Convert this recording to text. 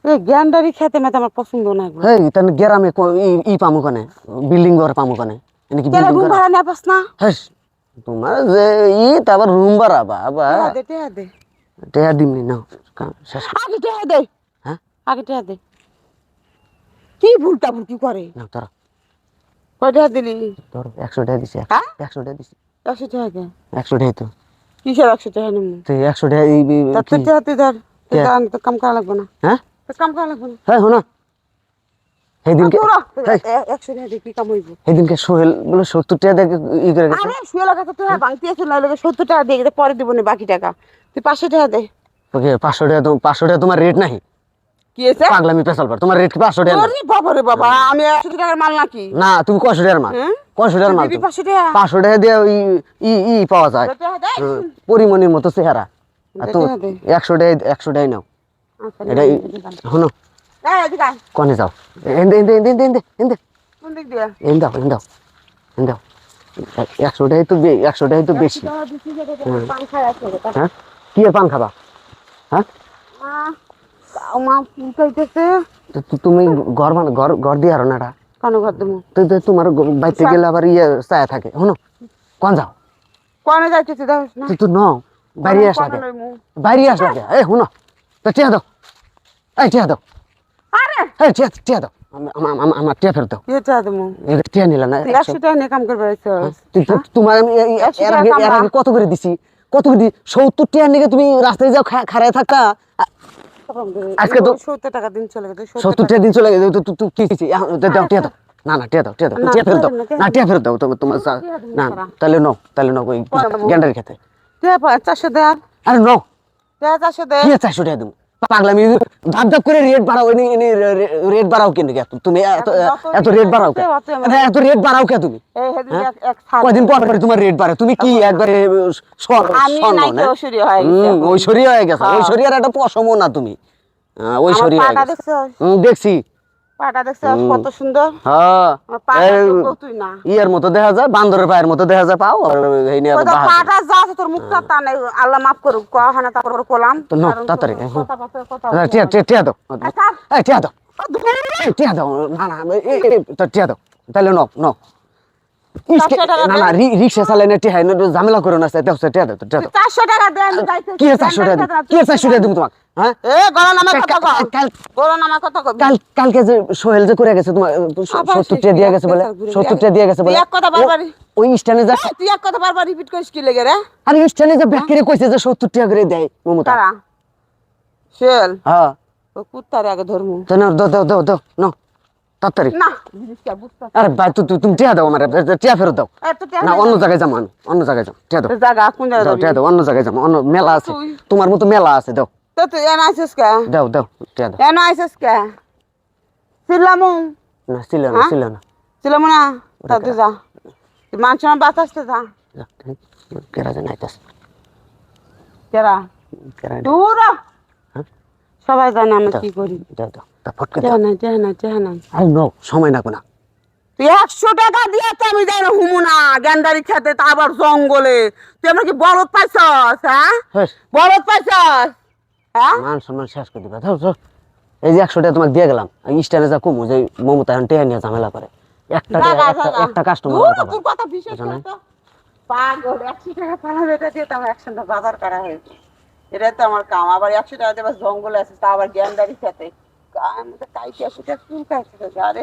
এই গ্যান্ডারি খেতে মেতে আমার পছন্দ না গো। হেই তাহলে গ্রামে ই পামু কানে, বিল্ডিং ঘর পামু কানে, এনে কি কেন বিল্ডিং রুম করা? ভাড়া নেওয়া পাস না? হেস, তোমার যে তারপর রুম ভাড়া বাবা, টেহা দে টেয়া দিমনি নাও শেষ। আগে টেহা দে। হ্যাঁ আগে টেহা দে। কি ভুলটা ভুলকি করে? নাও ধরো কয় টেহা দিলি? ধরো 100 টাকা দিছি, হ্যাঁ 100 টাকা দিছি, 100 টাকা দে। 100 টাকা তো কিসের 100 টাকা নিমু? তুই 100 টাকা তোর তো কি? টেহা তুই ধর। তুই কে? তো কাম করা লাগবে না। হ্যাঁ তোর কাম করা লাগবে না। হ্যাঁ শোনো, সেদিনকে তোরা হেই, 100 টাকা দিয়ে কি কাম হইব? সেদিনকে সোহেল বলে 70 টাকা দিয়ে ই করে গেছে। আরে শুয়ে লাগা তো টেহা ভাঙতি আছে না লাগে 70 টাকা দিয়ে গেলে পরে দিব না বাকি টাকা। তুই 500 টাকা দে। ওকে 500 টাকা, তো 500 টাকা তোমার রেট নাই? কি হয়েছে? পাগলামি পেছাল পার, তোমার রেট কি 500 টাকা না? ওরে বাবা রে বাবা, আমি 100 টাকার মাল নাকি? না তুমি কয়শো টাকার মাল, হ্যাঁ? কয়শো টাকার মাল দিবি তো? 500 টাকা? 500 টাকা দিয়ে ওই ই পাওয়া যায়, তোর টাকা দে। পরিমণির মতো চেহারা। আর দে তো টাকা দে। 100 টাকা, 100 টাকাই নাও। আচ্ছা, এটা শোনো, এই এদিকে আয়। কনে যাও, এন্দে এন্দে এন্দে এন্দে এন্দে এন্দে কোন দিক দিয়ে? এন্দে দাও, এন্দে দাও, এন্দে দাও। 100 টাকাই তো 100 টাকাই তো বেশি। টাকা দিছি যে পান খায় আছে রে। হ্যাঁ কি আর পান খাবা? হ্যাঁ মা ফুটাইতেছে। তুমি ঘর ঘর ঘর দিয়ে আরো না এটা, কেন ঘর দেবো? তো তোমার বাইতে গেলে আবার ইয়ে ছায়া থাকে। শোনো কোন যাও, কনে যাইতেছে দেখ না? তুই তো ন বাইরে আস লাগে, বাইরে আস লাগে। এই শুনো তো টিয়া দাও, এই টিয়া দাও, আরে এই টিয়া টিয়া দাও, আমার টিয়া ফেরত দাও। কি চা দেবো? টিয়া নিলা না? তুই 100 টাকা নিয়ে কাম করবে আইছস? তোমার আমি 100 এর টাকা আগে কামড়া। কত করে দিছি, কত করে দিই? 70 টাকার নিকে তুমি রাস্তায় যাও খাড়ায় থাকা। আজকে তো 70 টাকা দিন চলে গেছে। 70 টাকা দিন চলে গেছে, তো কি দিছি? দাও টিয়া দাও, না না টিয়া দাও, টিয়া দাও, না, টিয়া ফেরত দাও, টিয়া না দিন, টিয়া ফেরত দাও। তোমার না তাহলে নাও, তাহলে নাও ওই গ্যান্ডারি খেতে। তুই 400 দে আর। আরে নাও, তুই 400 দে। কি 400 টাকা দেবো? পাগলামি ধাপ ধাপ করে রেট বাড়াও, রেট বাড়াও কেন? তুমি এত রেট বাড়াও কে? এত রেট বাড়াও কে তুমি? এই হেদিকে এক ছাড়। কয়দিন পর পরে তোমার রেট বাড়ে, তুমি কি একবারে আমি নাকি ঐশ্বরী হয়ে গেছি এখন। ঐশ্বরী হয়ে গেছে? ঐশ্বরিয়ার একটা পশমও না তুমি, ঐশ্বরী আমার হয়ে পাটা গেছে। দেখছস? দেখছি। পাটা দেখছস কত সুন্দর? হ্যাঁ আমার পাটা তো তুই না। ইয়ের মতো দেখা যায়, বান্দরের পায়ের মতো দেখা যায় পাও। আর এই নিয়ে ওই তো বাহাদুর। পাটা যা আছে তোর মুখটা টানে, আল্লাহ মাফ করুক কহানা তারপর কলাম। তো নাও কারণ তাড়াতাড়ি, কথা কথা কথা। টিয়া টিয়া টিয়া দাও, আচ্ছা এই টিয়া দাও, এই টিয়া দাও, না না তো টিয়া দাও, তাহলে নাও নাও। 400 টাকা না দে। না রিক্সা চালাইনে টিয়া ঝামেলা করো না, টিয়া দাও, টিয়া দাও। 400 টাকা দে আমি যাইতেছি। কি 400 টাকা দিই? কি 400 টাকা দিব তোমাকে? হ্যাঁ এ গলা নামা কত কও? কাল- গলা নামা কত কবি? কালকে যে সোহেল যে করে গেছে তোমার, আবার 70 শেষ টাকা দিয়ে করে গেছে বলে, ঘুরে 70 টাকা দিয়ে গেছে তুই বলে। এক কথা বারবারই। ওই স্ট্যান্ডে যা, তুই এক কথা বারবার রিপিট করিস কি লেগে রে? আর স্ট্যান্ডে যা ব্যাক করে কইছে যে 70 টাকা করে দেয় মমতা। তারা শেল হ্যাঁ ও কুত্তারে আগে ধরমু। তো নাও, দাও দাও দাও দাও নাও তাড়াতাড়ি। না জিনিসটা বুঝতে আরে ভাই তুমি টিয়া দাও, আমার টিয়া ফেরত দাও। এত টাকা না অন্য জায়গায় যাবো, আমি অন্য জায়গায় যাবো, টিয়া দাও, জায়গা কোন দাও জায়গা টিয়া দাও, অন্য জায়গায় যাবো, অন্য মেলা আছে, তুই- তোমার মতো মেলা আছে, দাও তো তুই এনে আইছিস কে? দাও দাও টিয়া দাও। এনে আইছিস কে? ছিলামু না ছিল না, হ্যাঁ? ছিল না। ছিলামু না তা তুই যা। তুই মানুষ আমার বাঁচাসতে যা। কেরা জানি আইতাছে, কেরা কেরা দূর হ। হ্যাঁ? সবাই জানে আমি দাও কি করি। দাও দাও, তা ফটকে দেহ দাও। নাই দেহ নাই দেহ নাই। আরে নো সময় না কোনা। তুই 100 টাকা দিয়ে তো আমি যাই না হুমু না গ্যান্ডারি খেতে, তা আবার জঙ্গলে। তুই আমরা কি বলদ পাইছস? হ্যাঁ হ্যাঁ বলদ পাইছস? হ্যাঁ মান সম্মান শেষ করে দিবা, দাও দাও। এই যে 100 টাকা তোমাকে দিয়ে গেলাম, স্ট্যান্ডে যা কমু যে মমতা এখন টেয়া নিয়ে ঝামেলা করে, একটা কাস্টমার পাবা। তোর কথা বিশেষ বুঝছো না? করে তো পাগল। 100 টাকা পালাম এটা দিয়ে তো আমার 100 টাকা বাজার করা হয়েছে। এটাই তো আমার কাম। আবার 100 টাকা দিয়ে জঙ্গলে আছে, তা আবার গ্যান্ডারি খেতে। কাইতে 100 টাকা চুল কাটছে আরে